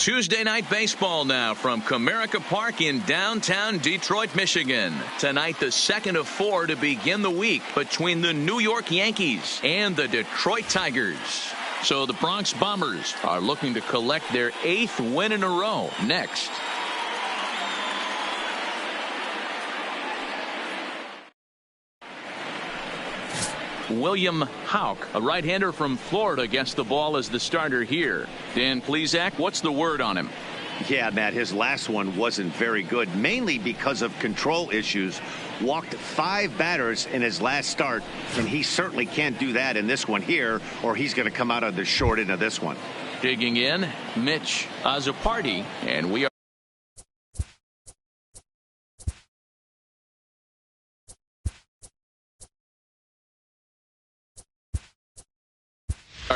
Tuesday night baseball now from Comerica Park in downtown Detroit, Michigan. Tonight, the second of 4 to begin the week between the New York Yankees and the Detroit Tigers. So the Bronx Bombers are looking to collect their 8th win in a row next. William Houck, a right-hander from Florida, gets the ball as the starter here. Dan Plesac, what's the word on him? Yeah, Matt, his last one wasn't very good, mainly because of control issues. Walked 5 batters in his last start, and he certainly can't do that in this one here, or he's going to come out of the short end of this one. Digging in, Mitch Azapardi, and we are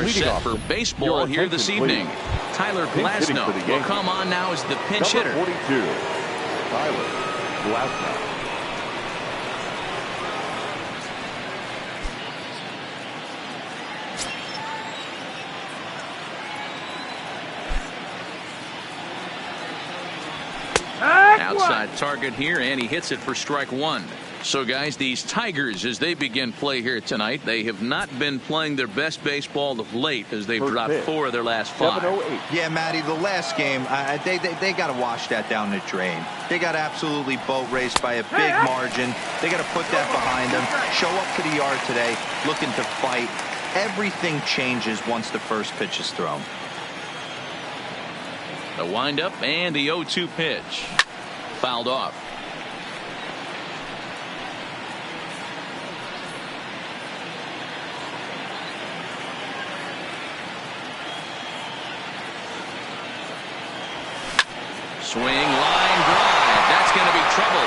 set for baseball here this evening. Tyler Glasnow will come on now as the pinch hitter. 42, Tyler Glasnow. Outside target here, and he hits it for strike 1. So, guys, these Tigers, as they begin play here tonight, they have not been playing their best baseball of late as they've dropped 4 of their last 5. Yeah, Matty, the last game, they got to wash that down the drain. They got absolutely boat raced by a big margin. They got to put that behind them, show up to the yard today, looking to fight. Everything changes once the first pitch is thrown. The windup and the 0-2 pitch. Fouled off. Swing, line drive. That's going to be trouble.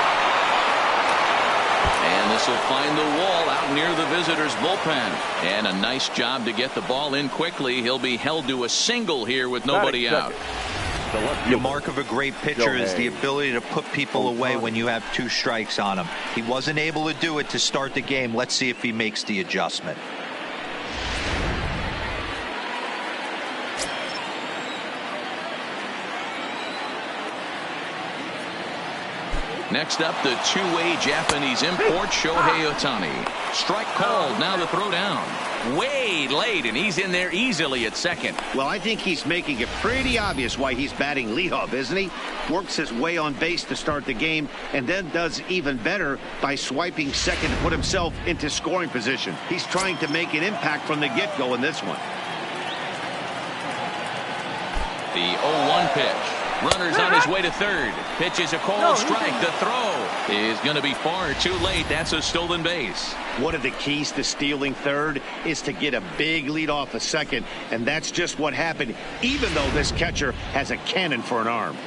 And this will find the wall out near the visitors' bullpen. And a nice job to get the ball in quickly. He'll be held to a single here with nobody out. The mark of a great pitcher is the ability to put people away when you have 2 strikes on him. He wasn't able to do it to start the game. Let's see if he makes the adjustment. Next up, the two-way Japanese import, Shohei Ohtani. Strike called, now the throw down. Way late, and he's in there easily at second. Well, I think he's making it pretty obvious why he's batting leadoff, isn't he? Works his way on base to start the game, and then does even better by swiping second to put himself into scoring position. He's trying to make an impact from the get-go in this one. The 0-1 pitch. Runner's on his way to third. Pitches a called strike. The throw is going to be far too late. That's a stolen base. One of the keys to stealing third is to get a big lead off a second, and that's just what happened, even though this catcher has a cannon for an arm.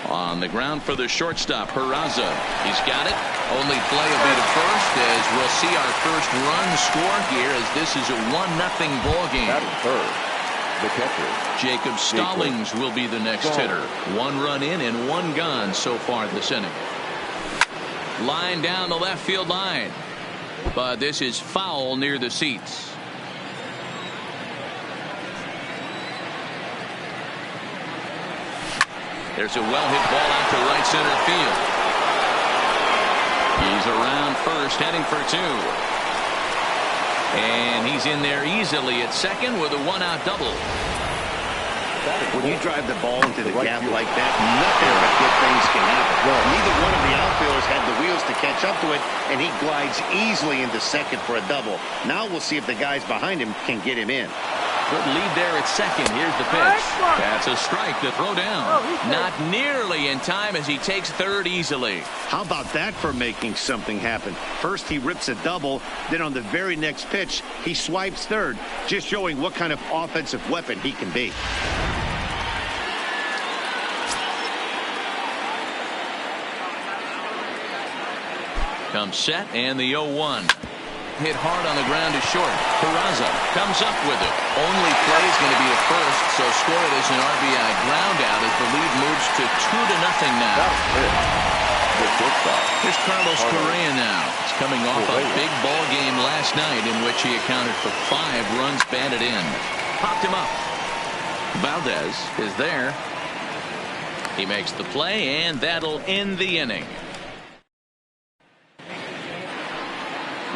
On the ground for the shortstop, Peraza. He's got it. Only play will be to first as we'll see our first run score here as this is a 1-0 ball game. Third, the catcher. Jacob Stallings will be the next hitter. 1 run in and 1 gone so far this inning. Line down the left field line. But this is foul near the seats. There's a well-hit ball out to right center field. He's around first, heading for 2. And he's in there easily at second with a 1-out double. When you drive the ball into the gap like that, nothing but good things can happen. Neither one of the outfielders had the wheels to catch up to it, and he glides easily into second for a double. Now we'll see if the guys behind him can get him in. Good lead there at second. Here's the pitch. That's a strike. The throw down. Not nearly in time as he takes third easily. How about that for making something happen? First he rips a double, then on the very next pitch he swipes third, just showing what kind of offensive weapon he can be. Comes set and the 0-1. Hit hard on the ground to short. Peraza comes up with it. Only play is going to be a first, so score it as an RBI ground out as the lead moves to 2-0 now. The shortstop. Here's Carlos Correa now. He's coming off a big ball game last night in which he accounted for 5 runs batted in. Popped him up. Valdez is there. He makes the play, and that'll end the inning.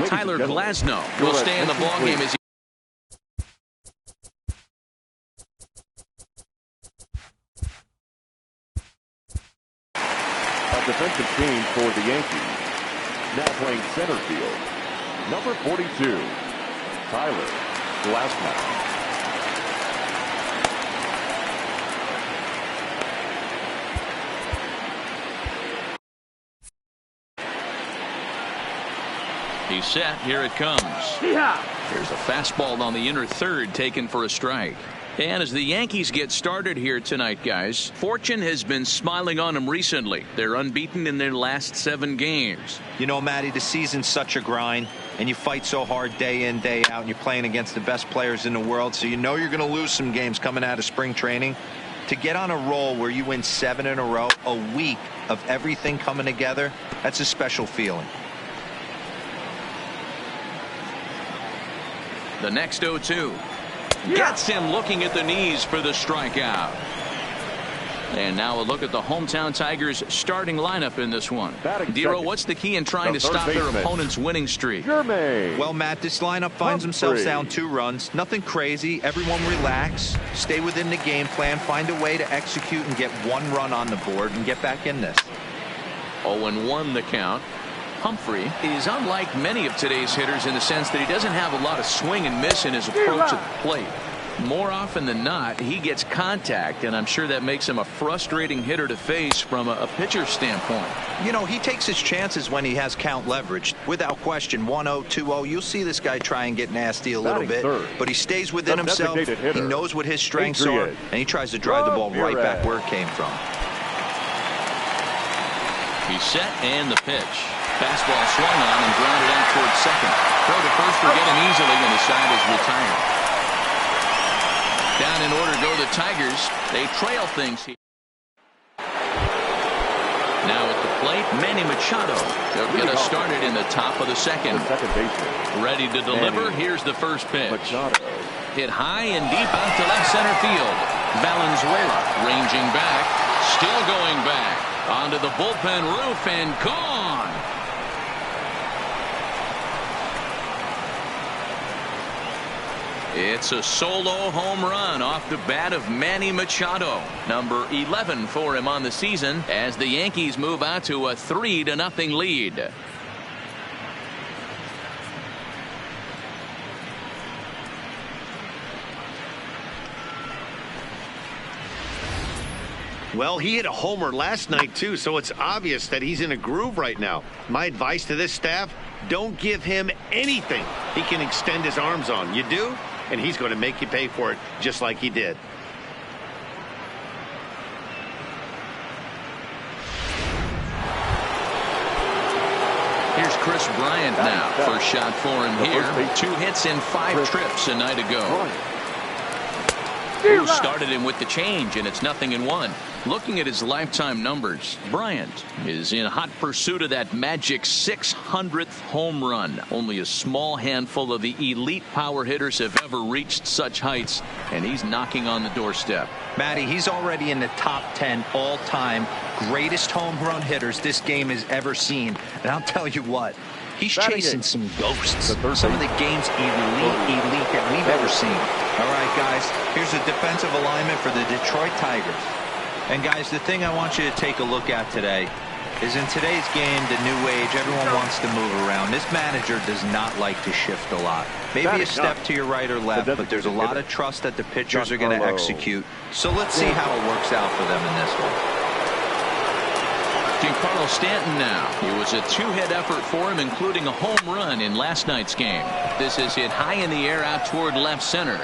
Tyler Glasnow will stay in the ballgame as he defensive change for the Yankees. Now playing center field. Number 42, Tyler Glasnow. He's set. Here it comes. Here's a fastball on the inner third taken for a strike. And as the Yankees get started here tonight, guys, fortune has been smiling on them recently. They're unbeaten in their last 7 games. You know, Matty, the season's such a grind, and you fight so hard day in, day out, and you're playing against the best players in the world, so you know you're going to lose some games coming out of spring training. To get on a roll where you win 7 in a row, a week of everything coming together, that's a special feeling. The next 0-2. Gets him looking at the knees for the strikeout. And now a look at the hometown Tigers starting lineup in this one. Dero, what's the key in trying to stop their opponent's winning streak? Well, Matt, this lineup finds themselves down 2 runs. Nothing crazy. Everyone relax. Stay within the game plan. Find a way to execute and get 1 run on the board and get back in this. 0-1 the count. Humphrey is unlike many of today's hitters in the sense that he doesn't have a lot of swing and miss in his approach at the plate. More often than not, he gets contact, and I'm sure that makes him a frustrating hitter to face from a pitcher's standpoint. You know, he takes his chances when he has count leverage. Without question, 1-0, 2-0, you'll see this guy try and get nasty a little bit, but he stays within himself. He knows what his strengths are, and he tries to drive the ball right back where it came from. He's set, and the pitch. Fastball swung on and grounded out towards second. Throw to first will get him easily, and the side is retired. Down in order go the Tigers. They trail things here. Now at the plate, Manny Machado. They'll get us started in the top of the second. Ready to deliver. Here's the first pitch. Hit high and deep out to left center field. Valenzuela ranging back. Still going back. Onto the bullpen roof and gone. It's a solo home run off the bat of Manny Machado. Number 11 for him on the season as the Yankees move out to a 3-0 lead. Well, he hit a homer last night, too, so it's obvious that he's in a groove right now. My advice to this staff, don't give him anything he can extend his arms on. You do, and he's going to make you pay for it just like he did. Here's Chris Bryant now. First shot for him here. 2 hits in 5 trips a night ago. Who started him with the change, and it's 0-1. Looking at his lifetime numbers, Bryant is in hot pursuit of that magic 600th home run. Only a small handful of the elite power hitters have ever reached such heights, and he's knocking on the doorstep. Matty, he's already in the top 10 all-time greatest home run hitters this game has ever seen. And I'll tell you what, he's chasing some ghosts. Some of the game's elite that we've ever seen. All right, guys, here's the defensive alignment for the Detroit Tigers. And, guys, the thing I want you to take a look at today is in today's game, the new age, everyone wants to move around. This manager does not like to shift a lot. Maybe a step to your right or left, but there's a lot of trust that the pitchers are going to execute. So let's see how it works out for them in this one. Giancarlo Stanton now. It was a 2-hit effort for him, including a home run in last night's game. This is hit high in the air out toward left center.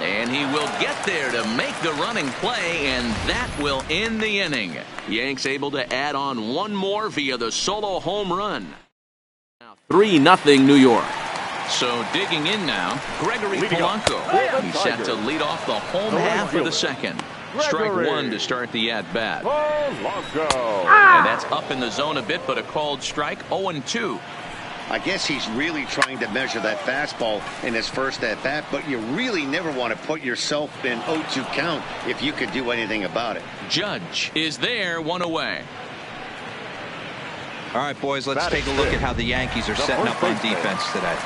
And he will get there to make the running play, and that will end the inning. Yanks able to add on one more via the solo home run. Now 3-0 New York. So digging in now, Gregory Polanco. He's set to lead off the home half of the second. Strike one to start the at-bat. Polanco. And that's up in the zone a bit, but a called strike. 0-2. I guess he's really trying to measure that fastball in his first at-bat, but you really never want to put yourself in 0-2 count if you could do anything about it. Judge is there, one away. All right, boys, let's take a look at how the Yankees are setting up on defense today.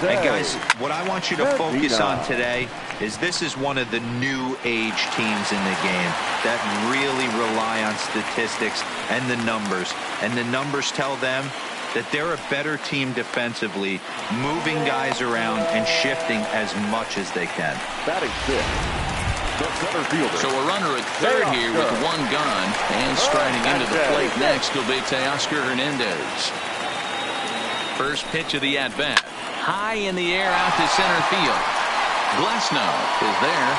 And guys, what I want you to focus on today is this is one of the new age teams in the game that really rely on statistics and the numbers. And the numbers tell them that they're a better team defensively, moving guys around and shifting as much as they can. Batting fifth. So a runner at third here with one gone, and striding into the plate next will be Teoscar Hernandez. First pitch of the at-bat. High in the air out to center field. Glasnow is there.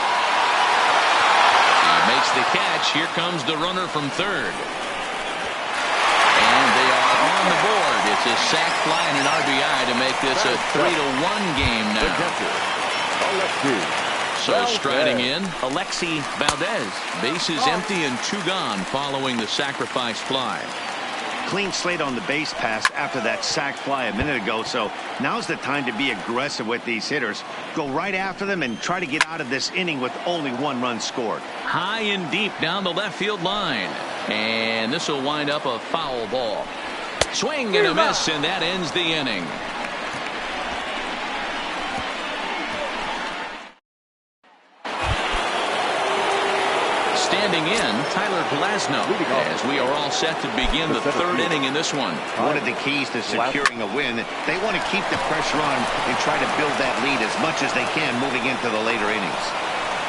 He makes the catch. Here comes the runner from third. And they are on the board. It's a sac fly and an RBI to make this a 3-1 game now. So striding in, Alexi Valdez. Bases empty and two gone following the sacrifice fly. Clean slate on the base pass after that sac fly a minute ago, so now's the time to be aggressive with these hitters. Go right after them and try to get out of this inning with only one run scored. High and deep down the left field line. And this will wind up a foul ball. Swing and a miss, and that ends the inning. Standing in, Tyler Glasnow, as we are all set to begin the third inning in this one. One of the keys to securing a win, they want to keep the pressure on and try to build that lead as much as they can moving into the later innings.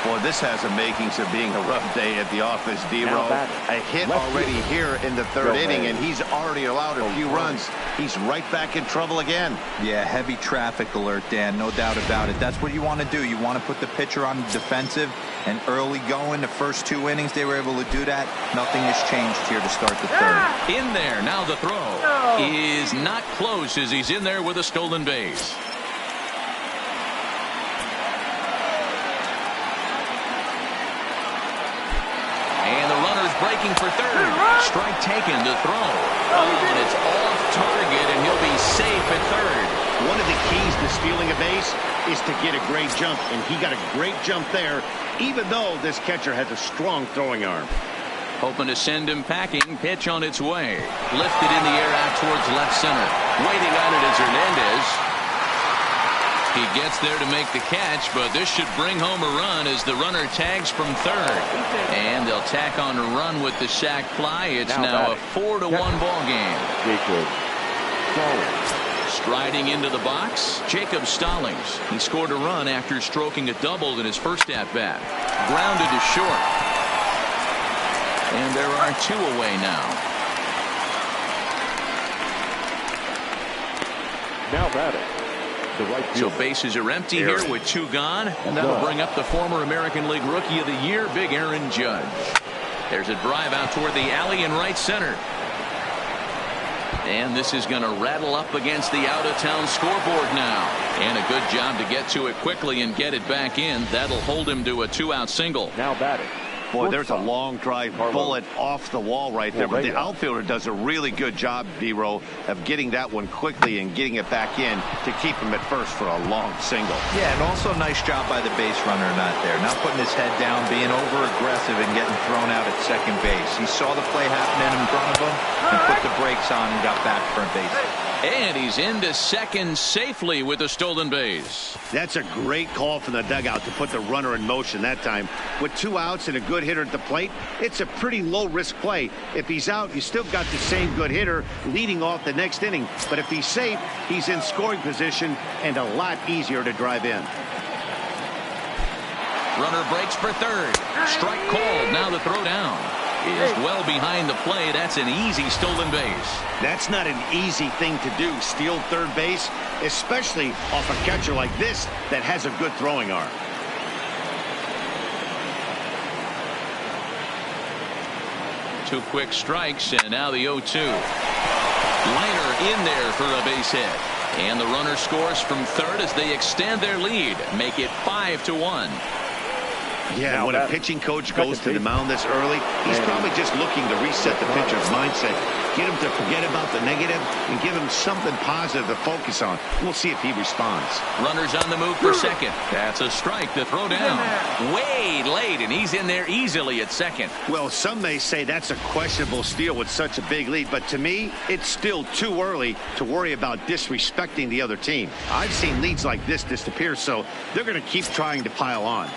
Well, this has the makings of being a rough day at the office, D-Row. A hit already here in the third inning, and he's already allowed a few runs. He's right back in trouble again. Yeah, heavy traffic alert, Dan, no doubt about it. That's what you want to do. You want to put the pitcher on the defensive, and early going, the first two innings, they were able to do that. Nothing has changed here to start the third. In there, now the throw is not close as he's in there with a stolen base. Breaking for third. Strike taken to throw. And it's off target, and he'll be safe at third. One of the keys to stealing a base is to get a great jump, and he got a great jump there, even though this catcher has a strong throwing arm. Hoping to send him packing. Pitch on its way. Lifted in the air out towards left center. Waiting on it is Hernandez. He gets there to make the catch, but this should bring home a run as the runner tags from third. And they'll tack on a run with the sac fly. It's now a 4-1 ball game. Striding into the box, Jacob Stallings. He scored a run after stroking a double in his first at-bat. Grounded to short. And there are two away now. Now batting. So bases are empty here with two gone, and that'll bring up the former American League Rookie of the Year, Big Aaron Judge. There's a drive out toward the alley in right center. And this is going to rattle up against the out-of-town scoreboard now. And a good job to get to it quickly and get it back in. That'll hold him to a two-out single. Now batting. Boy, there's a long drive bullet off the wall right there. But the outfielder does a really good job, D-Row, of getting that one quickly and getting it back in to keep him at first for a long single. Yeah, and also a nice job by the base runner not there. Not putting his head down, being over-aggressive and getting thrown out at second base. He saw the play happening in front of him and put the brakes on and got back for a base. And he's into second safely with a stolen base. That's a great call from the dugout to put the runner in motion that time. With two outs and a good hitter at the plate, it's a pretty low-risk play. If he's out, you still got the same good hitter leading off the next inning. But if he's safe, he's in scoring position and a lot easier to drive in. Runner breaks for third. Strike called. Now the throw down is well behind the play. That's an easy stolen base. That's not an easy thing to do, steal third base, especially off a catcher like this that has a good throwing arm. Two quick strikes, and now the 0-2. Liner in there for a base hit. And the runner scores from third as they extend their lead, make it 5-1. Yeah, when a pitching coach goes to the mound this early, he's probably just looking to reset the pitcher's mindset, get him to forget about the negative, and give him something positive to focus on. We'll see if he responds. Runners on the move for second. That's a strike to throw down. Way late, and he's in there easily at second. Well, some may say that's a questionable steal with such a big lead, but to me, it's still too early to worry about disrespecting the other team. I've seen leads like this disappear, so they're going to keep trying to pile on.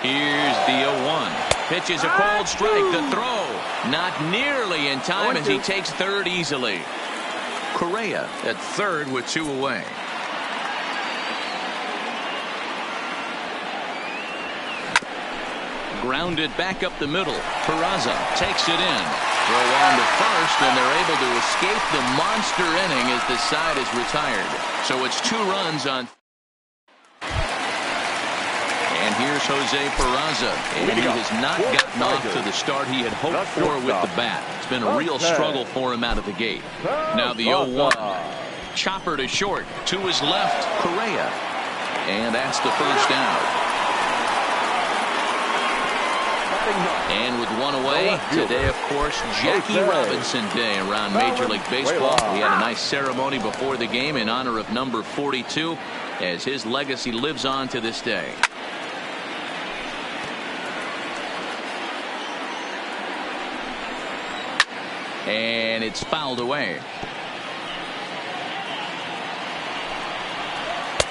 Here's the 0-1. Pitches a cold strike. The throw not nearly in time as he takes third easily. Correa at third with 2 away. Grounded back up the middle. Peraza takes it in. Throw on to first, and they're able to escape the monster inning as the side is retired. So it's 2 runs on. And here's Jose Peraza, and he has not gotten off to the start he had hoped for with the bat. It's been a real struggle for him out of the gate. Now the 0-1. Chopper to short. To his left, Correa. And that's the first out. And with 1 away, today, of course, Jackie Robinson Day around Major League Baseball. We had a nice ceremony before the game in honor of number 42 as his legacy lives on to this day. And it's fouled away.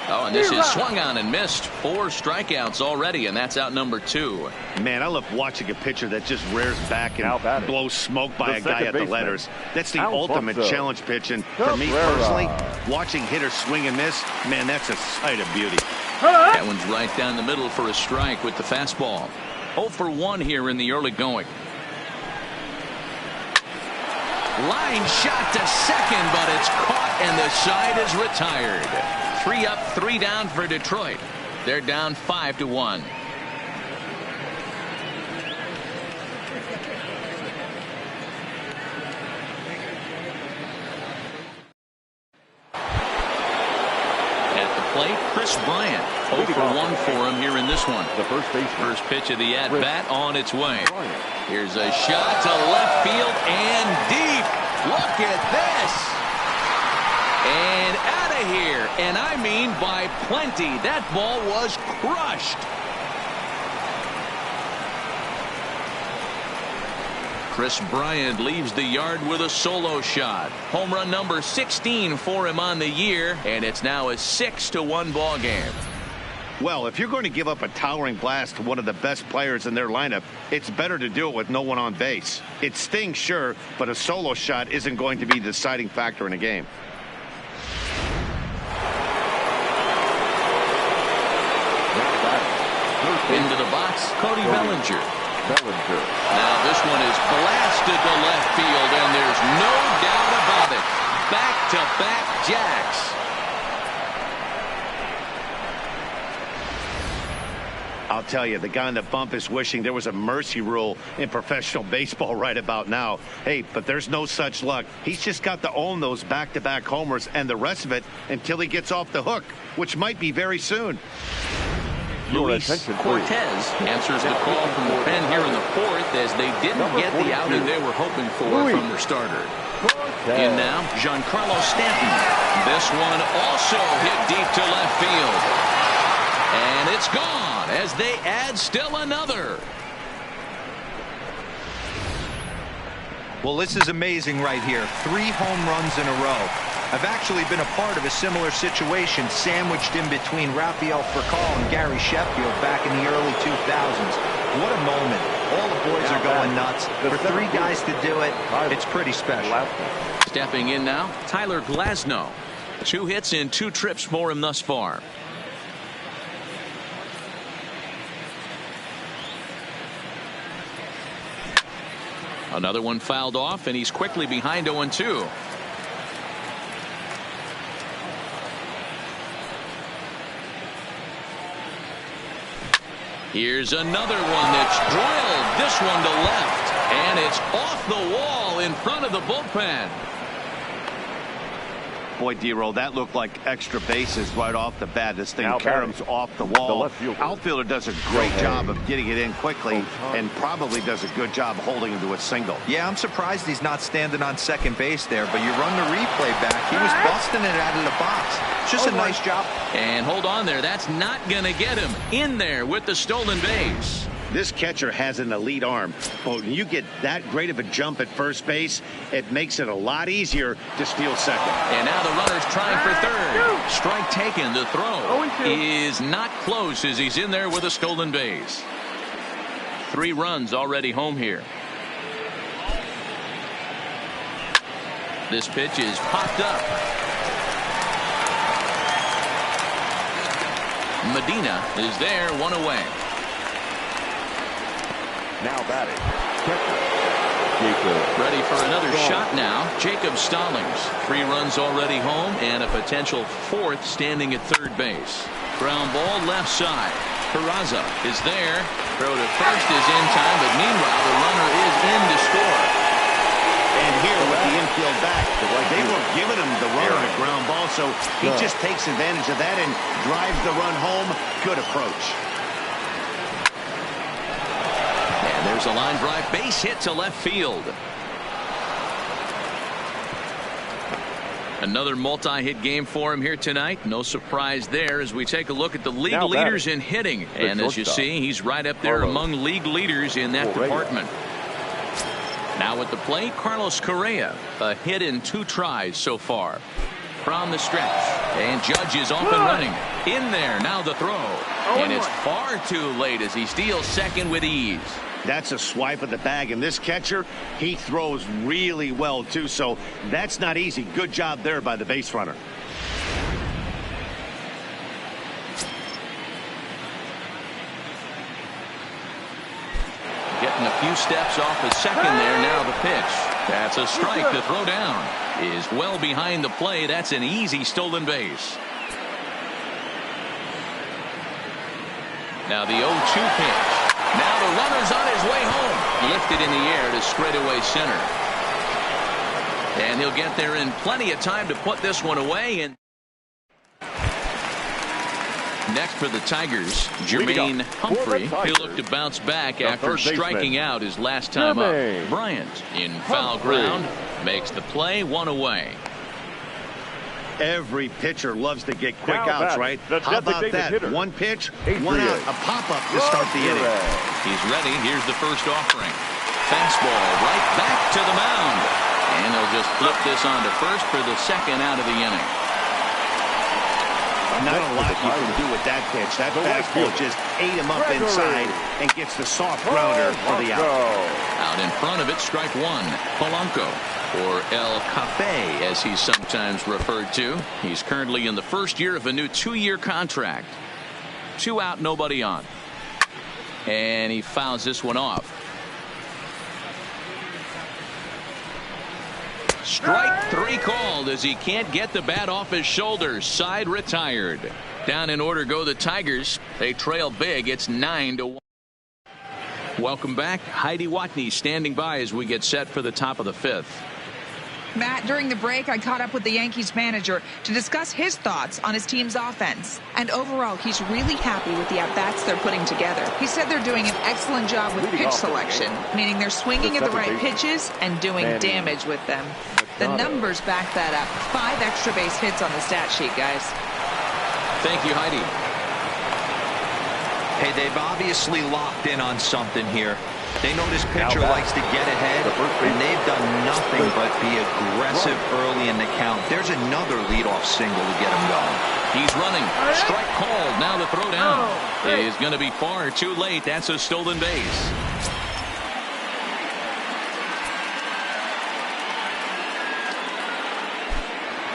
Oh, and this is swung on and missed. 4 strikeouts already, and that's out number 2. Man, I love watching a pitcher that just rears back and blows smoke by a guy at the letters. That's the ultimate challenge pitch, and for me personally, watching hitters swing and miss, man, that's a sight of beauty. That one's right down the middle for a strike with the fastball. 0 for 1 here in the early going. Line shot to second, but it's caught, and the side is retired. 3 up, 3 down for Detroit. They're down 5-1. At the plate, Chris Bryant. 0 for 1 for him here in this one. The first pitch of the at-bat on its way. Here's a shot to left field and deep. Look at this. And out of here. And I mean by plenty. That ball was crushed. Chris Bryant leaves the yard with a solo shot. Home run number 16 for him on the year. And it's now a 6-1 ball game. Well, if you're going to give up a towering blast to one of the best players in their lineup, it's better to do it with no one on base. It stings, sure, but a solo shot isn't going to be the deciding factor in a game. Into the box, Cody Bellinger. Now this one is blasted to left field, and there's no doubt about it. Back-to-back jacks. I'll tell you, the guy on the bump is wishing there was a mercy rule in professional baseball right about now. Hey, but there's no such luck. He's just got to own those back-to-back homers and the rest of it until he gets off the hook, which might be very soon. Luis Cortez answers the call from the pen here in the 4th as they didn't get the outing they were hoping for from their starter. In now, Giancarlo Stanton. This one also hit deep to left field. And it's gone as they add still another. Well, this is amazing right here. 3 home runs in a row. I've actually been a part of a similar situation sandwiched in between Rafael Furcal and Gary Sheffield back in the early 2000s. What a moment. All the boys are going nuts. For 3 guys to do it, it's pretty special. Stepping in now, Tyler Glasnow. 2 hits in 2 trips for him thus far. Another one fouled off, and he's quickly behind 0-2. Here's another one that's drilled. This one to left, and it's off the wall in front of the bullpen. Boy, D-Roll, that looked like extra bases right off the bat. This thing Now caroms off the wall. left fielder. Outfielder does a great job of getting it in quickly and probably does a good job holding him to a single. Yeah, I'm surprised he's not standing on second base there, but you run the replay back. He was busting it out of the box. It's just a nice job. And hold on there. That's not going to get him in there with the stolen base. This catcher has an elite arm, but when you get that great of a jump at first base, it makes it a lot easier to steal second. And now the runner's trying for third. Strike taken. The throw is not close as he's in there with a stolen base. 3 runs already home here. This pitch is popped up. Medina is there, 1 away. Now batting, catcher, Jacob. Ready for another shot now. Jacob Stallings. 3 runs already home and a potential 4th standing at third base. Ground ball left side. Peraza is there. Throw to first is in time, but meanwhile the runner is in to score. And here with the infield back, they were giving him the run on a ground ball, so he just takes advantage of that and drives the run home. Good approach. There's a line drive base hit to left field. Another multi-hit game for him here tonight. No surprise there as we take a look at the league leaders in hitting. And as you see, he's right up there among league leaders in that department. Now at the plate, Carlos Correa. A hit in 2 tries so far. From the stretch. And Judge is off and running. In there, now the throw. And it's far too late as he steals second with ease. That's a swipe of the bag, and this catcher, he throws really well too, so that's not easy. Good job there by the base runner. Getting a few steps off the second there. Now the pitch. That's a strike. The throw down is well behind the play. That's an easy stolen base. Now the 0-2 pitch. Now the runner's on his way home. Lifted in the air to straightaway center. And he'll get there in plenty of time to put this one away. And next for the Tigers, Jermaine Humphrey. He'll look to bounce back after striking out his last time up. Bryant in foul ground makes the play, 1 away. Every pitcher loves to get quick outs, right? How about that? Hitter. 1 pitch, 1 out, a pop-up to start the inning. He's ready. Here's the first offering. Fastball right back to the mound. And he'll just flip this on to first for the second out of the inning. Not a lot you can do with that pitch. That fastball just ate him up inside and gets the soft grounder for the out. Out in front of it, strike 1. Polanco. Or El Cafe, as he's sometimes referred to. He's currently in the first year of a new 2-year contract. 2 out, nobody on. And he fouls this one off. Strike 3 called as he can't get the bat off his shoulders. Side retired. Down in order go the Tigers. They trail big. It's 9-1. Welcome back. Heidi Watney standing by as we get set for the top of the 5th. Matt, during the break, I caught up with the Yankees manager to discuss his thoughts on his team's offense. And overall, he's really happy with the at-bats they're putting together. He said they're doing an excellent job with pitch selection, meaning they're swinging at the right pitches and doing damage with them. The numbers back that up. 5 extra base hits on the stat sheet, guys. Thank you, Heidi. Hey, they've obviously locked in on something here. They know this pitcher likes to get ahead, and they've done nothing but be aggressive early in the count. There's another leadoff single to get him going. He's running. Strike called. Now the throw down is going to be far too late. That's a stolen base.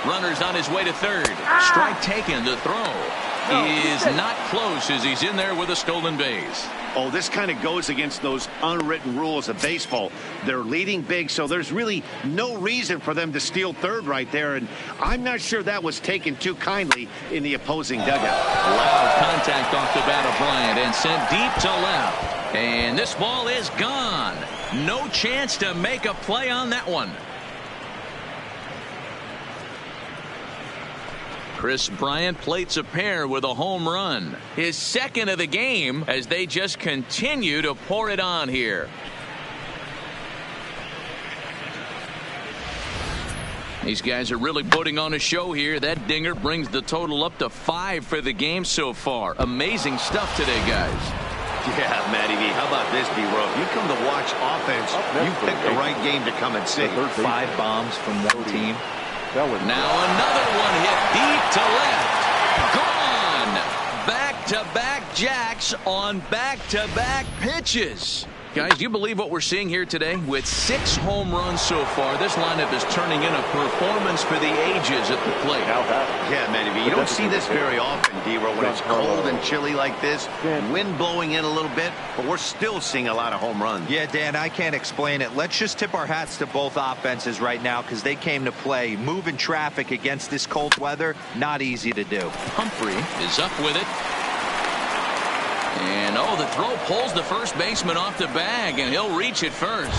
Runner's on his way to third. Strike taken. The throw is not close as he's in there with a stolen base. Oh, this kind of goes against those unwritten rules of baseball. They're leading big, so there's really no reason for them to steal third right there, and I'm not sure that was taken too kindly in the opposing dugout. Loud contact off the bat of Bryant and sent deep to left. And this ball is gone. No chance to make a play on that one. Kris Bryant plates a pair with a home run. His second of the game as they just continue to pour it on here. These guys are really putting on a show here. That dinger brings the total up to 5 for the game so far. Amazing stuff today, guys. Yeah, Matty V. How about this, D-Row? If you come to watch offense, you pick the right game to come and see. 5 bombs from one team. Now another one hit deep to left. Gone. Back-to-back jacks on back-to-back pitches. Guys, do you believe what we're seeing here today? With 6 home runs so far, this lineup is turning in a performance for the ages at the plate. Yeah, Matty V. You don't see this very often, D-Row, when it's cold and chilly like this. Wind blowing in a little bit, but we're still seeing a lot of home runs. Yeah, Dan, I can't explain it. Let's just tip our hats to both offenses right now because they came to play. Moving traffic against this cold weather, not easy to do. Humphrey is up with it. And, the throw pulls the first baseman off the bag, and he'll reach it first.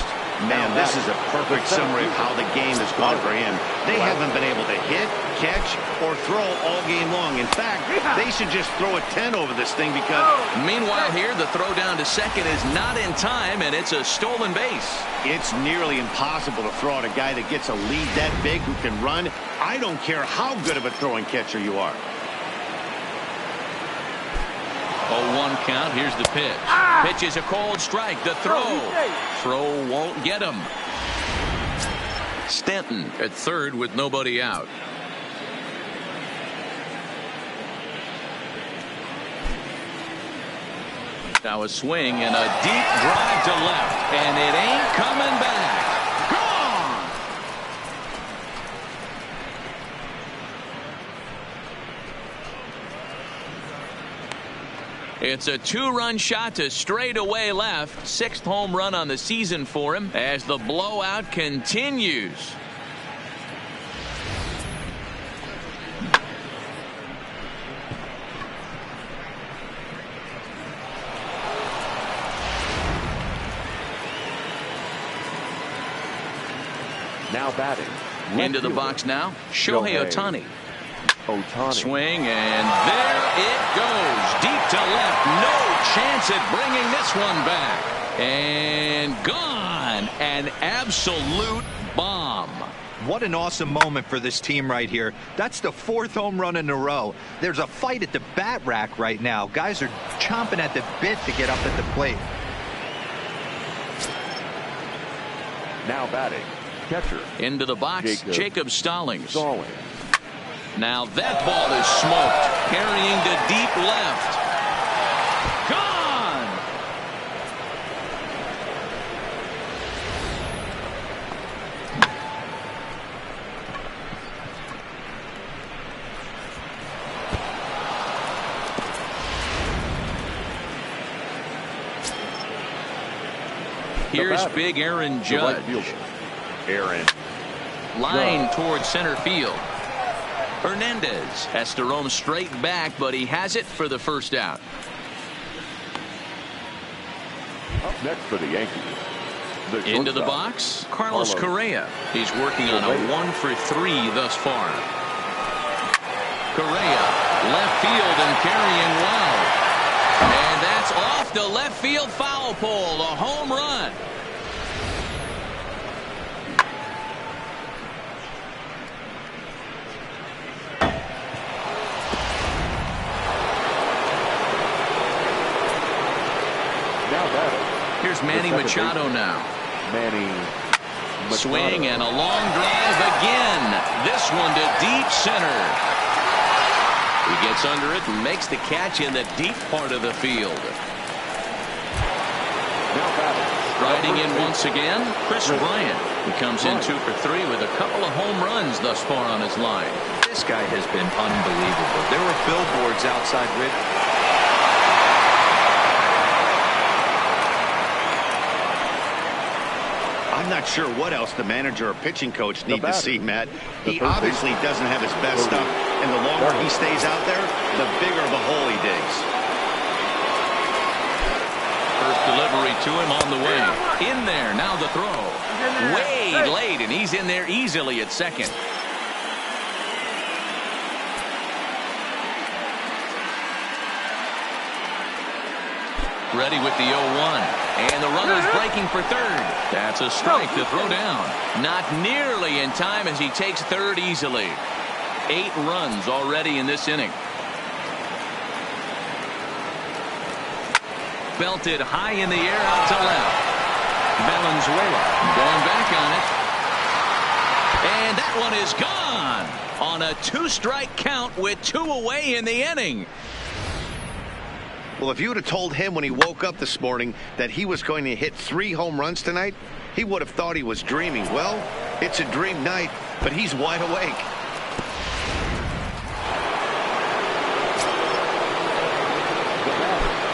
Man, this is a perfect summary of how the game has gone for him. They haven't been able to hit, catch, or throw all game long. In fact, they should just throw a 10 over this thing because... Meanwhile here, the throw down to second is not in time, and it's a stolen base. It's nearly impossible to throw at a guy that gets a lead that big who can run. I don't care how good of a throwing catcher you are. 0-1 count. Here's the pitch. Pitch is a cold strike. The throw. Throw won't get him. Stanton at third with nobody out. Now a swing and a deep drive to left. And it ain't coming back. Gone! It's a 2-run shot to straightaway left. 6th home run on the season for him as the blowout continues. Now batting. Into the box now, Shohei Ohtani. Swing, and there it goes. Deep to left. No chance at bringing this one back. And gone. An absolute bomb. What an awesome moment for this team right here. That's the 4th home run in a row. There's a fight at the bat rack right now. Guys are chomping at the bit to get up at the plate. Now batting. Catcher. Into the box, Jacob Stallings. Now that ball is smoked. Carrying to deep left. Gone! Here's big Aaron Judge. Line towards center field. Hernandez has to roam straight back, but he has it for the first out. Up next for the Yankees. Into the box, Carlos Correa. He's working on a 1-for-3 thus far. Correa, left field and carrying well. And that's off the left field foul pole, a home run. Here's Manny Machado now. Swing and a long drive again. This one to deep center. He gets under it and makes the catch in the deep part of the field. Striding in once again, Kris Bryant. He comes in 2 for 3 with a couple of home runs thus far on his line. This guy has been unbelievable. There were billboards outside Ridge. I'm not sure what else the manager or pitching coach need to see, Matt. He obviously doesn't have his best stuff, and the longer he stays out there, the bigger the hole he digs. First delivery to him on the way. In there, now the throw. Way late, and he's in there easily at second. Ready with the 0-1. And the runner's breaking for third. That's a strike to throw down. Not nearly in time as he takes third easily. 8 runs already in this inning. Belted high in the air out to left. Valenzuela going back on it. And that one is gone on a 2-strike count with 2 away in the inning. Well, if you would have told him when he woke up this morning that he was going to hit 3 home runs tonight, he would have thought he was dreaming. Well, it's a dream night, but he's wide awake.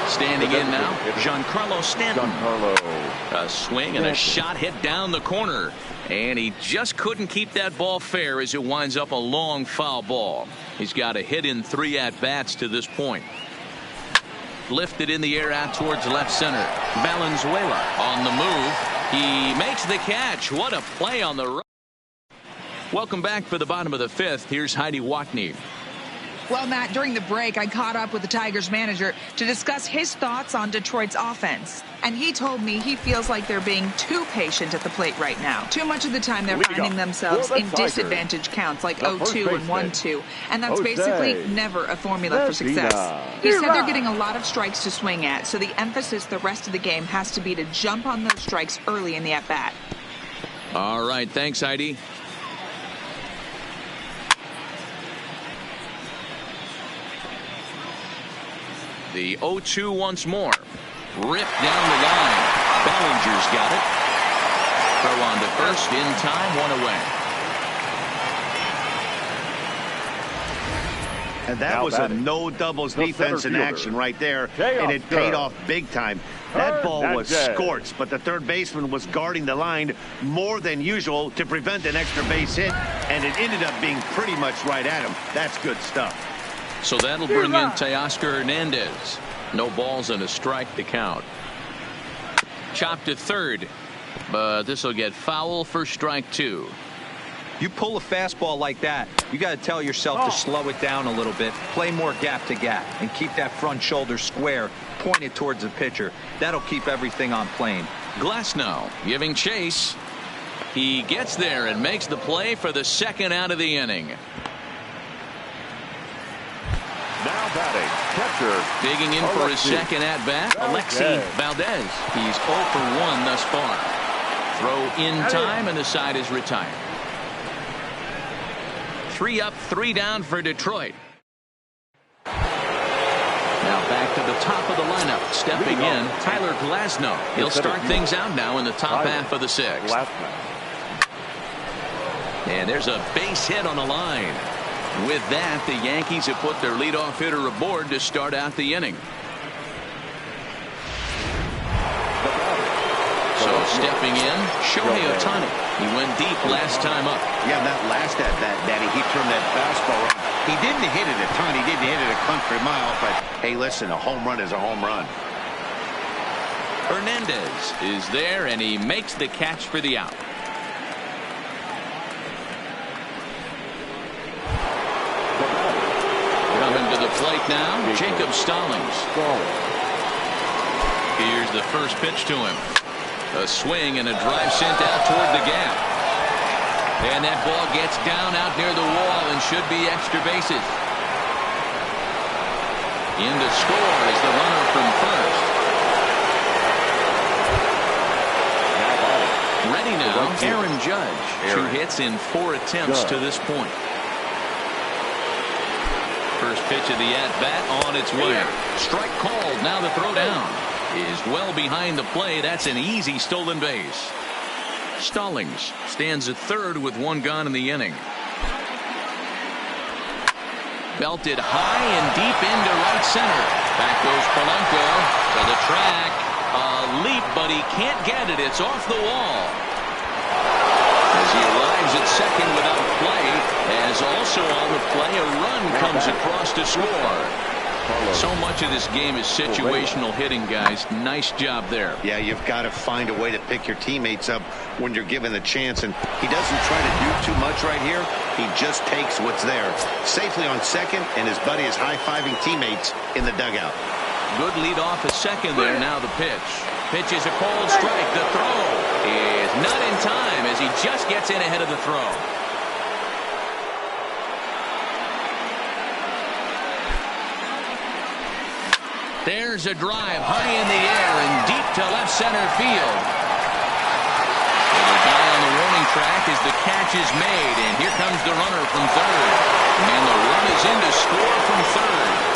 Standing in now, Giancarlo Stanton. A swing and a shot hit down the corner. And he just couldn't keep that ball fair as it winds up a long foul ball. He's got a hit in 3 at-bats to this point. Lifted in the air out towards left center. Valenzuela on the move. He makes the catch. What a play on the run. Welcome back for the bottom of the 5th. Here's Heidi Watney. Well, Matt, during the break, I caught up with the Tigers manager to discuss his thoughts on Detroit's offense. And he told me he feels like they're being too patient at the plate right now. Too much of the time they're finding themselves in disadvantage counts like 0-2 and 1-2. And that's basically never a formula for success. He said they're getting a lot of strikes to swing at, so the emphasis the rest of the game has to be to jump on those strikes early in the at-bat. All right, thanks, Heidi. The 0-2 once more. Ripped down the line. Bellinger's got it. Throw on to first in time, 1 away. And that was a no doubles defense in action right there, and it paid off big time. That ball was scorched, but the third baseman was guarding the line more than usual to prevent an extra base hit, and it ended up being pretty much right at him. That's good stuff. So that'll bring in Teoscar Hernandez. No balls and a strike to count. Chopped to third, but this will get foul for strike 2. You pull a fastball like that, you got to tell yourself to slow it down a little bit, play more gap to gap, and keep that front shoulder square, pointed towards the pitcher. That'll keep everything on plane. Glasnow giving chase. He gets there and makes the play for the 2nd out of the inning. Now batting, catcher. Digging in for his 2nd at-bat, Alexi Valdez. He's 0 for 1 thus far. Throw in time, and the side is retired. 3 up, 3 down for Detroit. Now back to the top of the lineup. Stepping in, Tyler Glasnow. He'll start things out now in the top half of the 6th. And there's a base hit on the line. With that, the Yankees have put their leadoff hitter aboard to start out the inning. So stepping in, Shohei Ohtani. He went deep last time up. Yeah, that last at-bat, Daddy, he turned that fastball up. He didn't hit it a ton. He didn't hit it a country mile, but hey, listen, a home run is a home run. Hernandez is there, and he makes the catch for the out. Coming to the plate now, Jacob Stallings. Here's the first pitch to him. A swing and a drive sent out toward the gap. And that ball gets down out near the wall and should be extra bases. In to score is the runner from first. Ready now, Aaron Judge. 2 hits in 4 attempts to this point. First pitch of the at-bat on its way. Strike called. Now the throw down is well behind the play. That's an easy stolen base. Stallings stands at third with 1 gone in the inning. Belted high and deep into right center. Back goes Polanco to the track. A leap, but he can't get it. It's off the wall. As he arrives at second without play, as also on the play, a run comes across to score. So much of this game is situational hitting, guys. Nice job there. Yeah, you've got to find a way to pick your teammates up when you're given the chance, and he doesn't try to do too much right here. He just takes what's there. Safely on second, and his buddy is high-fiving teammates in the dugout. Good lead off a second there. Now the pitch. Pitch is a cold strike. The throw is not in time as he just gets in ahead of the throw. There's a drive high in the air and deep to left center field. The guy on the warning track as the catch is made, and here comes the runner from third. And the run is in to score from third.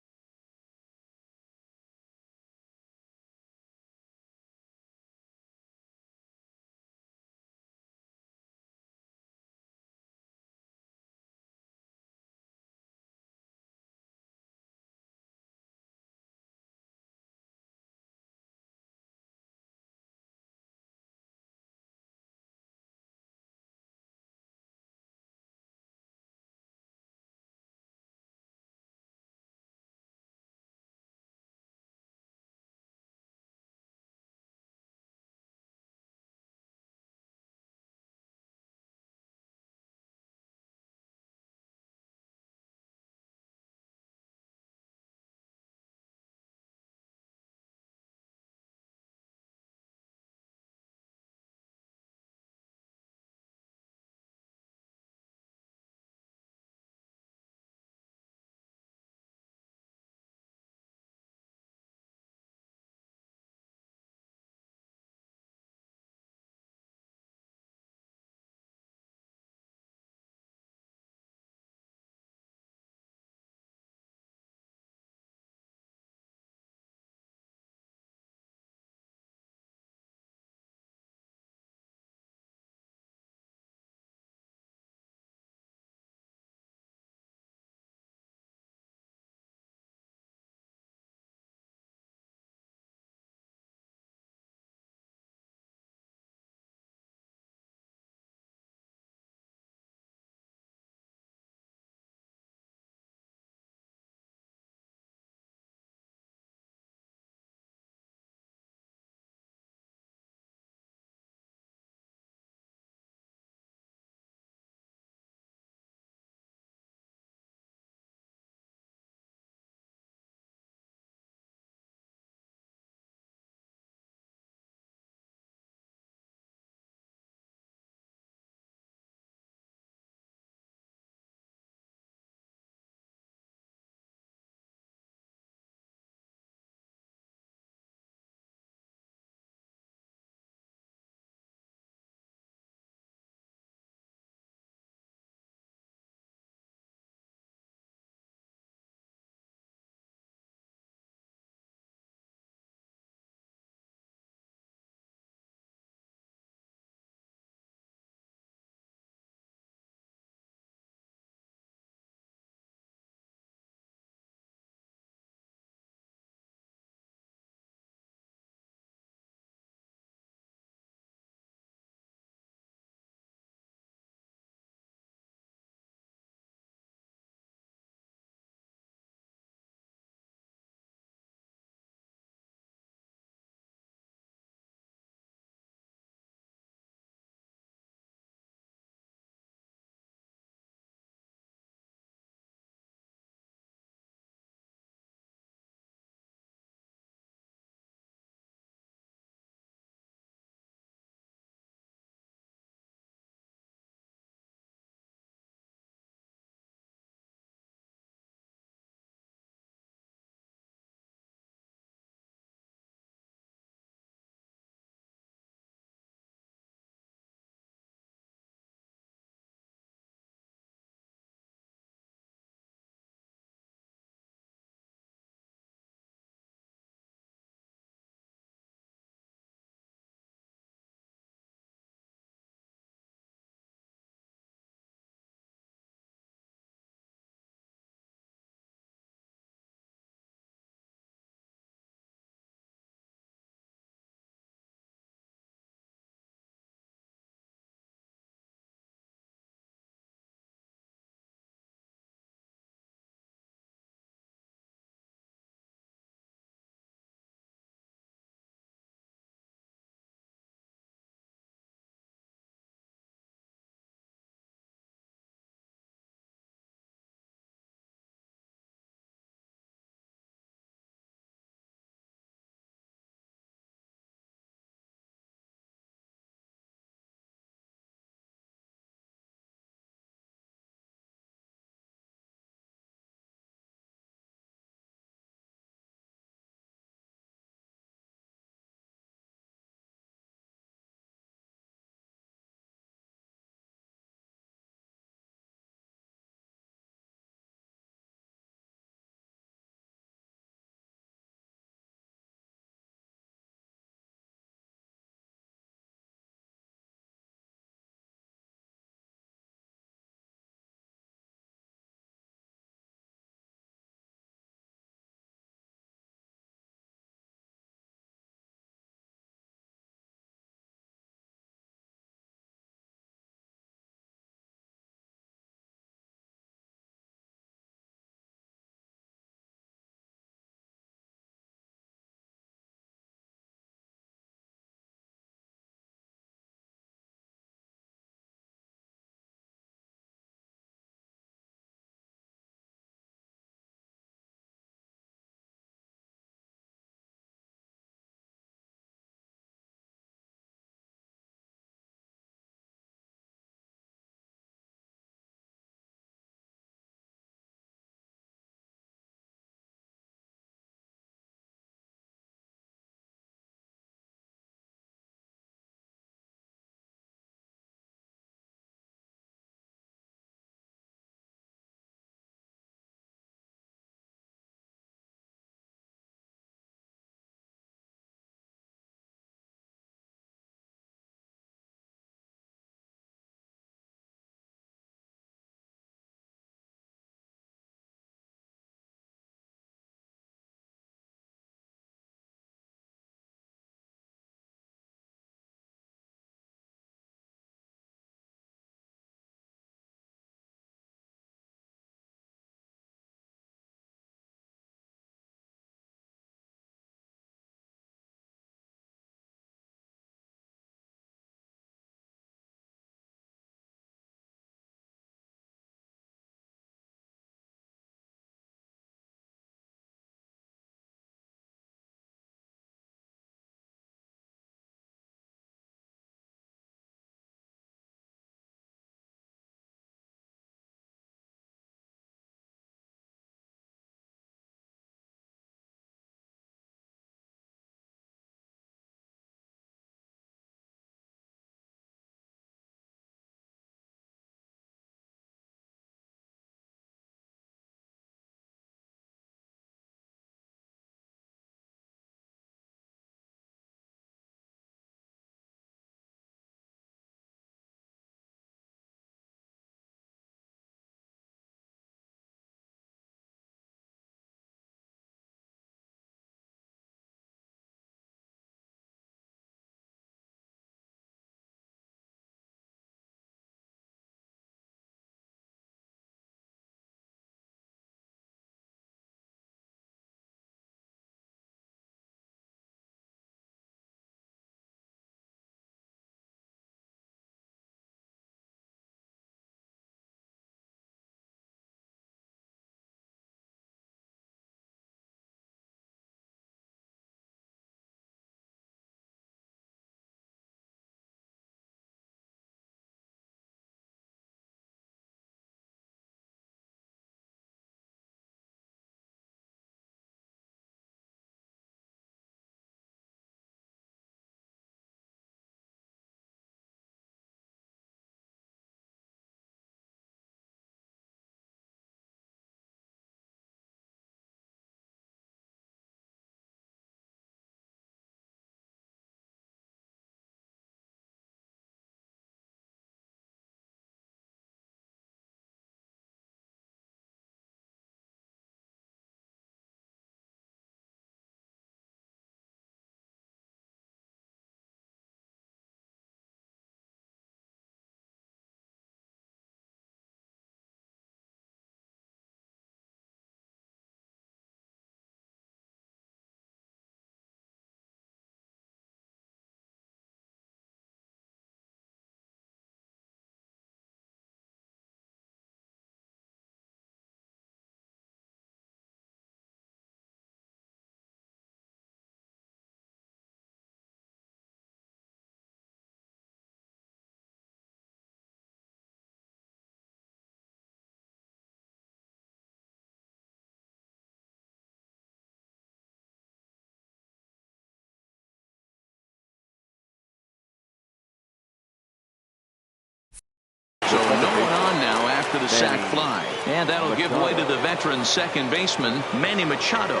after the sac fly. And that'll give way to the veteran second baseman, Manny Machado.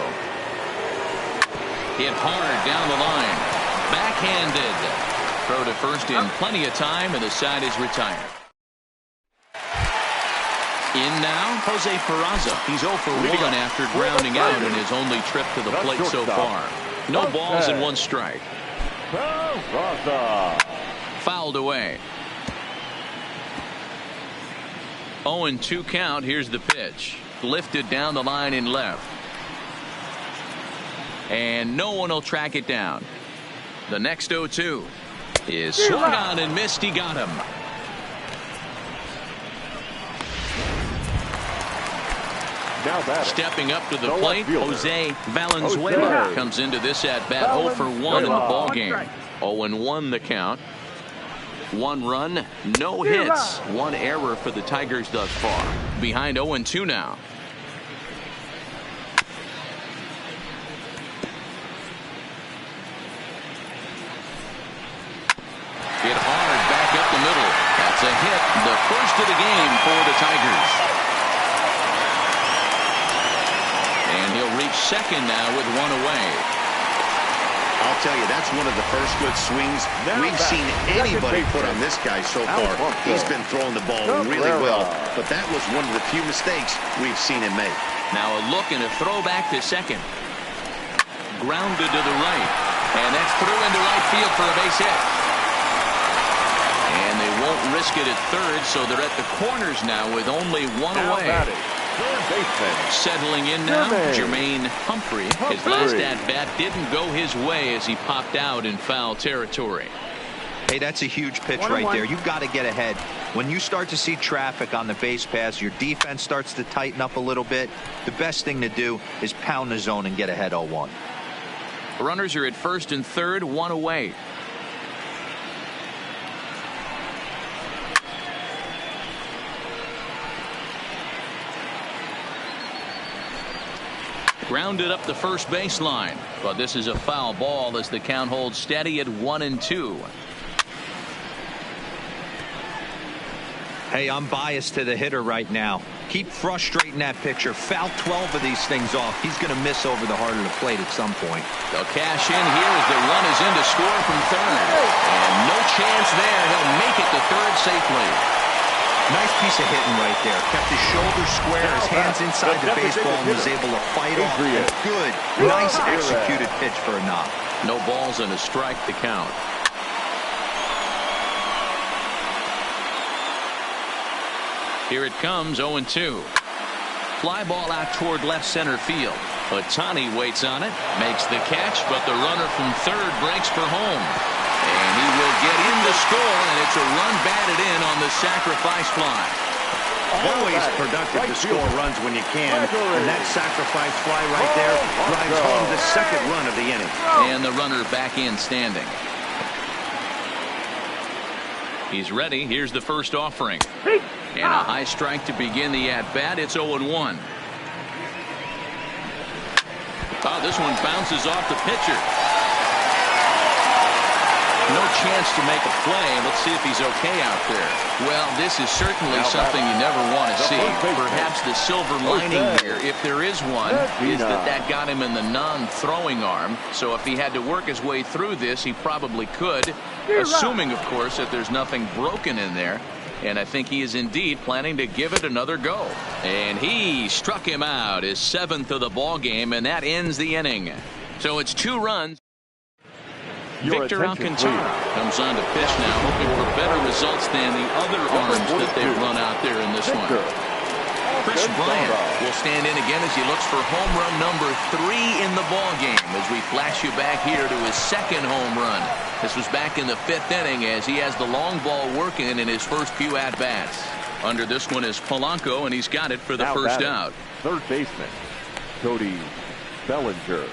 Hit hard down the line. Backhanded. Throw to first in plenty of time, and the side is retired. In now, Jose Peraza. He's 0 for 1 after grounding out in his only trip to the plate so far. No balls and 1 strike. Fouled away. 0-2 count. Here's the pitch. Lifted down the line in left. And no one will track it down. The next 0-2 is swung on and missed. He got him. Stepping up to the plate, Jose Valenzuela comes into this at-bat 0 for 1 in the ballgame. 0-1 the count. 1 run, no hits. 1 error for the Tigers thus far. Behind 0-2 now. Hit hard back up the middle. That's a hit. The first of the game for the Tigers. And he'll reach second now with 1 away. I'll tell you, that's one of the first good swings we've seen anybody put on this guy so far. He's been throwing the ball really well, but that was one of the few mistakes we've seen him make. Now a look and a throw back to second. Grounded to the right. And that's through into right field for a base hit. And they won't risk it at third, so they're at the corners now with only 1 away. Settling in now, Jermaine Humphrey. His last at-bat didn't go his way as he popped out in foul territory. Hey, that's a huge pitch right there. You've got to get ahead. When you start to see traffic on the base pass, your defense starts to tighten up a little bit. The best thing to do is pound the zone and get ahead 0-1. Runners are at first and third, 1 away. Grounded up the first baseline, but this is a foul ball as the count holds steady at 1-2. Hey, I'm biased to the hitter right now. Keep frustrating that pitcher. Foul 12 of these things off. He's going to miss over the heart of the plate at some point. They'll cash in here as the run is in to score from third. And no chance there. He'll make it to third safely. Nice piece of hitting right there. Kept his shoulders square, his hands inside the baseball, and was able to fight off a good, nice executed pitch for a knock. No balls and a strike to count. Here it comes, 0-2. Fly ball out toward left center field. Ohtani waits on it, makes the catch, but the runner from third breaks for home. And he will get in to score, and it's a run batted in on the sacrifice fly. Always productive to score runs when you can, and that sacrifice fly right there drives home the second run of the inning. And the runner back in standing. He's ready. Here's the first offering. And a high strike to begin the at-bat. It's 0-1. Oh, this one bounces off the pitcher. No chance to make a play. Let's see if he's okay out there. Well, this is certainly something you never want to see. Perhaps the silver lining here, if there is one, is that got him in the non-throwing arm. So if he had to work his way through this, he probably could, assuming, of course, that there's nothing broken in there. And I think he is indeed planning to give it another go. And he struck him out, his 7th of the ball game, and that ends the inning. So it's 2 runs. Victor Alcantara comes on to pitch now, hoping for better results than the other arms that they've run out there in this one. Chris Bryant will stand in again as he looks for home run number 3 in the ballgame as we flash you back here to his 2nd home run. This was back in the 5th inning as he has the long ball working in his first few at-bats. Under this one is Polanco, and he's got it for the first out. Third baseman, Cody Bellinger.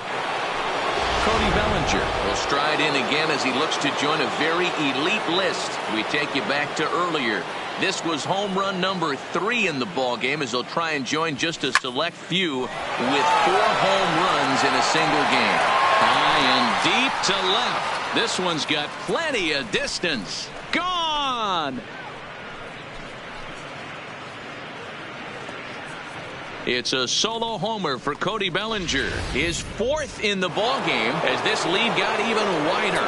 Cody Bellinger will stride in again as he looks to join a very elite list. We take you back to earlier. This was home run number 3 in the ball game as they'll try and join just a select few with 4 home runs in a single game. High and deep to left. This one's got plenty of distance. Gone! It's a solo homer for Cody Bellinger. His fourth in the ballgame as this lead got even wider.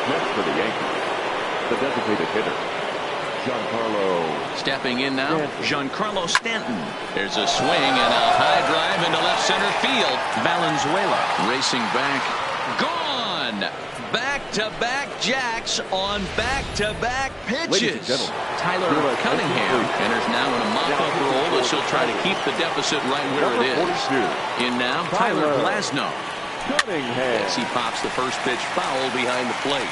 Next for the Yankees, the designated hitter, Giancarlo. Stepping in now, Giancarlo Stanton. There's a swing and a high drive into left center field. Valenzuela racing back. Gone! Back-to-back jacks on back-to-back pitches. Tyler Cunningham enters now in a mop-up role as he'll try to keep the deficit right where it is. In now, Tyler Glasnow. Cunningham. As he pops the first pitch foul behind the plate.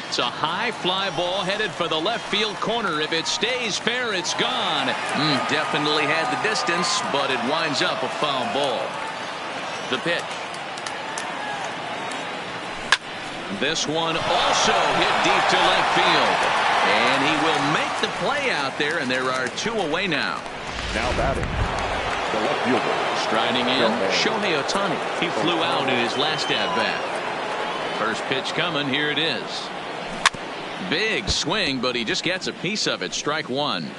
It's a high fly ball headed for the left field corner. If it stays fair, it's gone. Definitely had the distance, but it winds up a foul ball. The pitch. This one also hit deep to left field. And he will make the play out there, and there are two away now. Now batting, the left fielder. Striding in, Shohei Ohtani. He flew out in his last at-bat. First pitch coming, here it is. Big swing, but he just gets a piece of it. Strike one.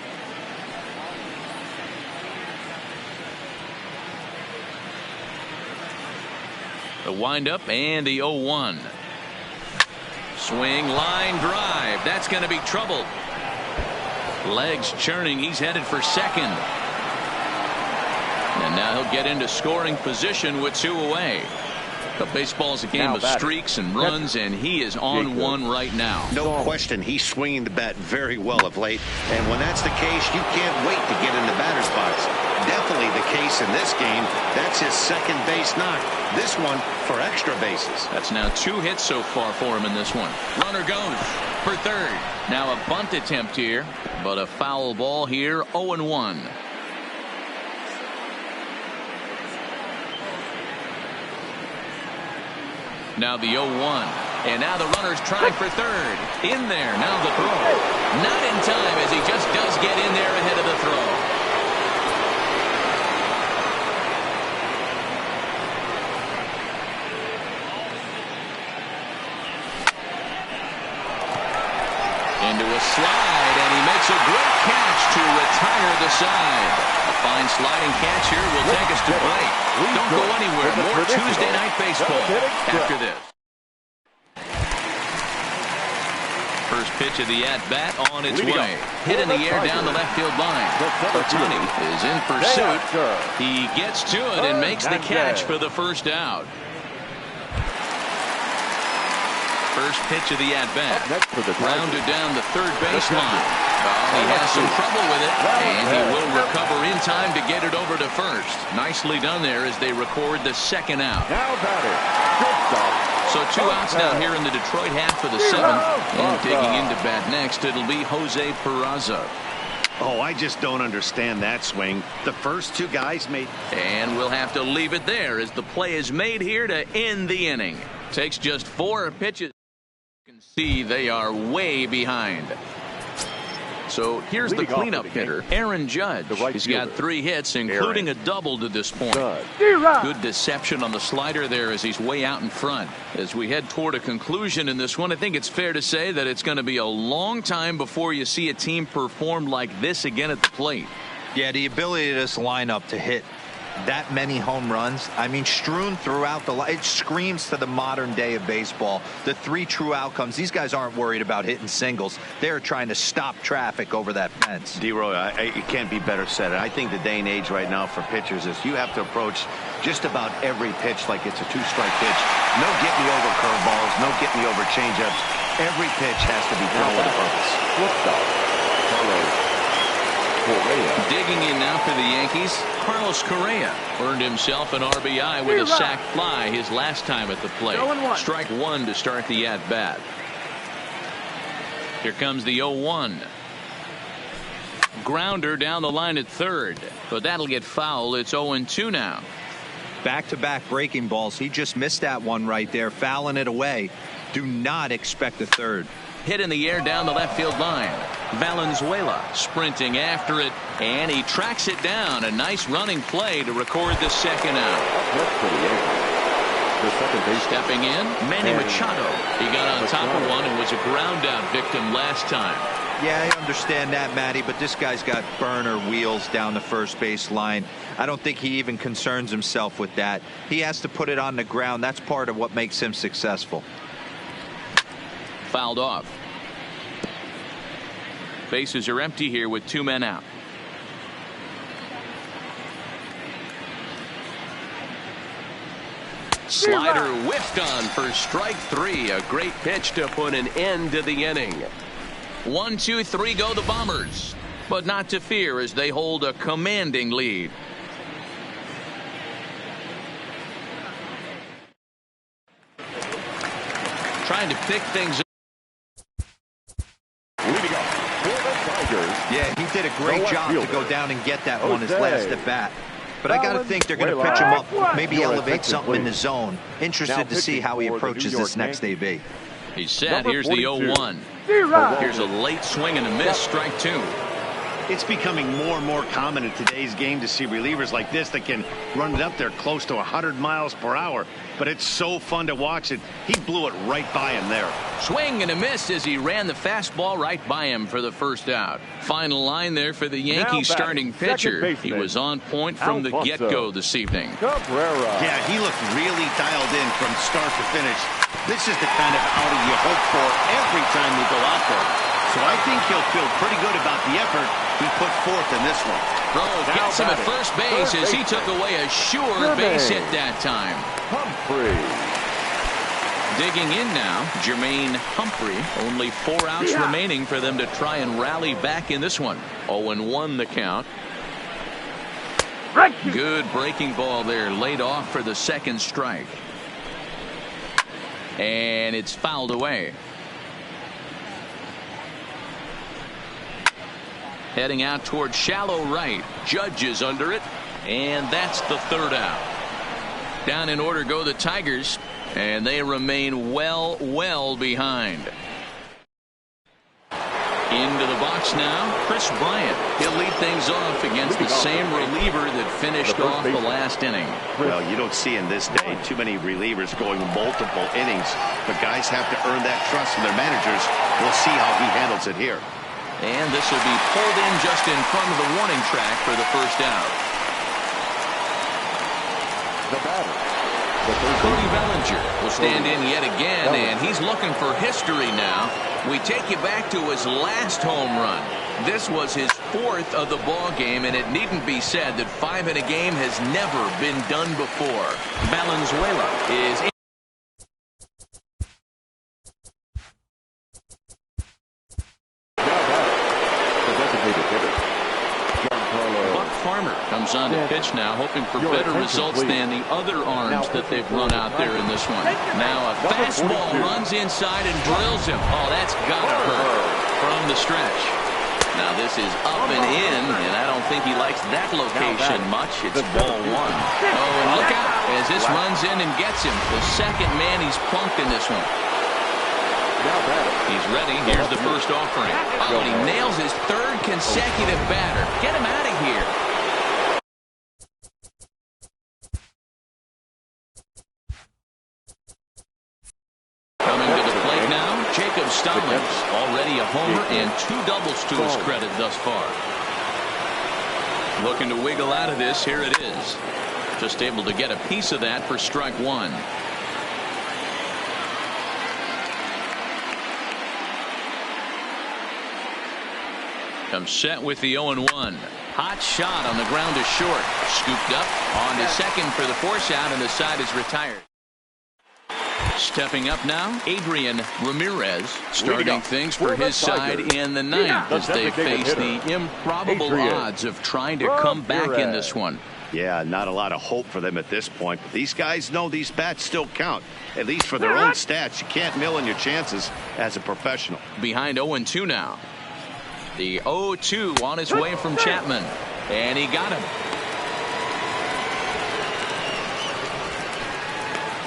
The windup and the 0-1. Swing, line drive. That's going to be trouble. Legs churning. He's headed for second. And now he'll get into scoring position with two away. But baseball's a game of streaks and runs, and he is on one right now. No question, he's swinging the bat very well of late. And when that's the case, you can't wait to get in the batter's box. Definitely the case in this game. That's his second base knock. This one for extra bases. That's now 2 hits so far for him in this one. Runner goes for third. Now a bunt attempt here, but a foul ball here. 0-1. Now the 0-1. And now the runner's trying for third. In there. Now the throw. Not in time as he just does get in there ahead of the throw. Into a slide, and he makes a great catch to retire the side. A fine sliding catch here will take us to break. Don't go anywhere. More Tuesday Night Baseball after this. First pitch of the at-bat on its way. Hit in the air down the left field line. Ohtani is in pursuit. He gets to it and makes the catch for the first out. First pitch of the at-bat. Grounded down the third baseline. He has some trouble with it, and he will recover in time to get it over to first. Nicely done there as they record the second out. So 2 outs now here in the Detroit half of the 7th. And digging into bat next, it'll be Jose Peraza. Oh, I just don't understand that swing. The first 2 guys made. And we'll have to leave it there as the play is made here to end the inning. Takes just 4 pitches. You can see they are way behind. So here's the cleanup hitter, Aaron Judge. He's got 3 hits, including a double to this point. Good deception on the slider there as he's way out in front. As we head toward a conclusion in this one, I think it's fair to say that it's going to be a long time before you see a team perform like this again at the plate. Yeah, the ability of this lineup to hit that many home runs, I mean, strewn throughout the line. It screams to the modern day of baseball. The 3 true outcomes. These guys aren't worried about hitting singles. They're trying to stop traffic over that fence. D-Roy, it can't be better said. I think the day and age right now for pitchers is you have to approach just about every pitch like it's a 2-strike pitch. No get me over curveballs, no get me over changeups. Every pitch has to be thrown with a purpose. Digging in now for the Yankees, Carlos Correa earned himself an RBI with a sac fly his last time at the plate. Strike 1 to start the at-bat. Here comes the 0-1. Grounder down the line at third, but that'll get foul. It's 0-2 now. Back-to-back breaking balls. He just missed that one right there, fouling it away. Do not expect a third. Hit in the air down the left field line. Valenzuela sprinting after it, and he tracks it down. A nice running play to record the second out. the second base. Stepping in, Manny Machado. He got on top of one and was a ground out victim last time. Yeah, I understand that, Matty, but this guy's got burner wheels down the first base line. I don't think he even concerns himself with that. He has to put it on the ground. That's part of what makes him successful. Fouled off. Bases are empty here with 2 men out. Slider whiffed on for strike 3. A great pitch to put an end to the inning. 1, 2, 3 go the Bombers, but not to fear as they hold a commanding lead. Trying to pick things up. Leading up for the Tigers. Yeah, he did a great job to go down and get that one his last at bat. But I got to think they're going to pitch him up, maybe elevate something in the zone. Interested to see how he approaches this next AB. He's set. Here's the 0-1. Here's a late swing and a miss. Strike 2. It's becoming more and more common in today's game to see relievers like this that can run it up there close to 100 miles per hour. But it's so fun to watch it. He blew it right by him there. Swing and a miss as he ran the fastball right by him for the first out. Final line there for the Yankees starting pitcher. He was on point from the get-go this evening. Yeah, he looked really dialed in from start to finish. This is the kind of outing you hope for every time you go out there. So I think he'll feel pretty good about the effort he put forth in this one. Rose gets him at first base as he took away a sure base hit that time. Humphrey. Digging in now, Jermaine Humphrey. Only 4 outs remaining for them to try and rally back in this one. 0-1 the count. Good breaking ball there, laid off for the second strike. And it's fouled away. Heading out toward shallow right. Judge is under it. And that's the third out. Down in order go the Tigers. And they remain well behind. Into the box now, Chris Bryant. He'll lead things off against the same reliever that finished off the last inning. Well, you don't see in this day too many relievers going multiple innings. But guys have to earn that trust from their managers. We'll see how he handles it here. And this will be pulled in just in front of the warning track for the first out. The batter. Cody Bellinger will stand in yet again, and he's looking for history now. We take you back to his last home run. This was his 4th of the ball game, and it needn't be said that 5 in a game has never been done before. Valenzuela is in. Comes on to pitch now, hoping for better results than the other arms that they've run out there in this one. Now a fastball runs inside and drills him. Oh, that's gotta hurt from the stretch. Now this is up and in, and I don't think he likes that location much. It's ball 1. Oh, and look out as this runs in and gets him. The second man he's plunked in this one. He's ready. Here's the first offering. Oh, and he nails his 3rd consecutive batter. Get him out of here. Stallings, already a homer and 2 doubles to his credit thus far. Looking to wiggle out of this. Here it is. Just able to get a piece of that for strike 1. Comes set with the 0-1. Hot shot on the ground to short. Scooped up on to second for the force out, and the side is retired. Stepping up now, Adrian Ramirez starting things for his side in the 9th as they face the improbable odds of trying to come back in this one. Yeah, not a lot of hope for them at this point. But these guys know these bats still count, at least for their own stats. You can't mill in your chances as a professional. Behind 0-2 now. The 0-2 on his way from Chapman, and he got him.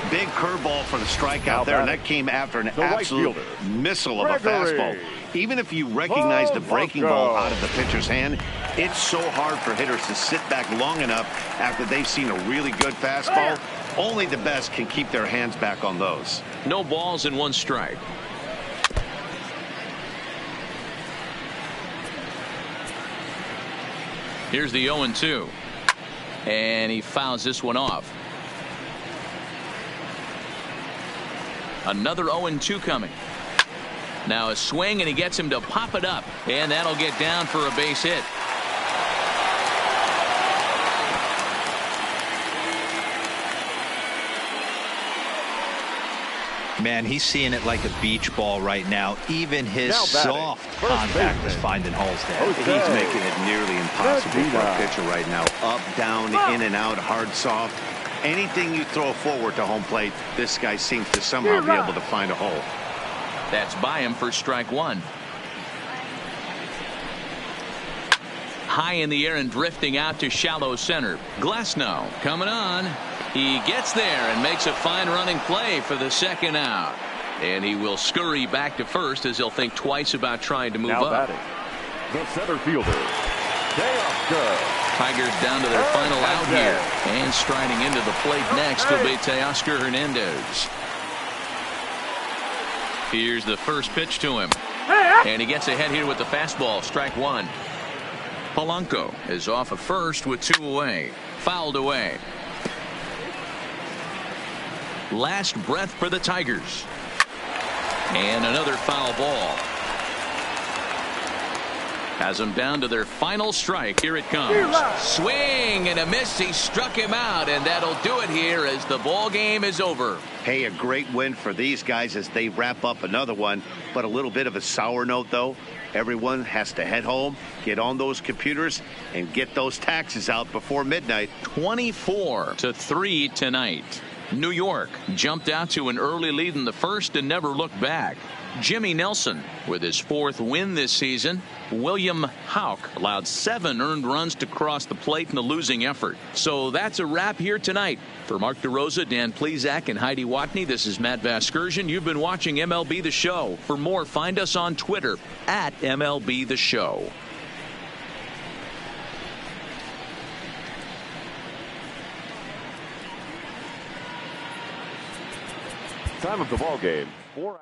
Big curveball for the strikeout there, and that came after an absolute missile of a fastball. Even if you recognize the breaking ball out of the pitcher's hand, it's so hard for hitters to sit back long enough after they've seen a really good fastball. Only the best can keep their hands back on those. No balls and 1 strike. Here's the 0-2. And he fouls this one off. Another 0-2 coming. Now a swing, and he gets him to pop it up. And that'll get down for a base hit. Man, he's seeing it like a beach ball right now. Even his soft contact is finding holes there. He's making it nearly impossible for a pitcher right now. Up, down, in and out, hard, soft. Anything you throw forward to home plate, this guy seems to somehow be able to find a hole. That's by him for strike 1. High in the air and drifting out to shallow center. Glasnow coming on. He gets there and makes a fine running play for the second out. And he will scurry back to first as he'll think twice about trying to move up. The center fielder, Tigers down to their final out here. And striding into the plate next will be Teoscar Hernandez. Here's the first pitch to him. And he gets ahead here with the fastball. Strike 1. Polanco is off of first with 2 away. Fouled away. Last breath for the Tigers. And another foul ball. Has them down to their final strike. Here it comes. Swing and a miss. He struck him out, and that'll do it here as the ball game is over. Hey, a great win for these guys as they wrap up another one, but a little bit of a sour note, though. Everyone has to head home, get on those computers, and get those taxes out before midnight. 24-3 tonight. New York jumped out to an early lead in the first and never looked back. Jimmy Nelson with his 4th win this season. William Houck allowed 7 earned runs to cross the plate in a losing effort. So that's a wrap here tonight. For Mark DeRosa, Dan Plesac, and Heidi Watney, this is Matt Vasgersian. You've been watching MLB The Show. For more, find us on Twitter at MLB The Show. Time of the ball game. 4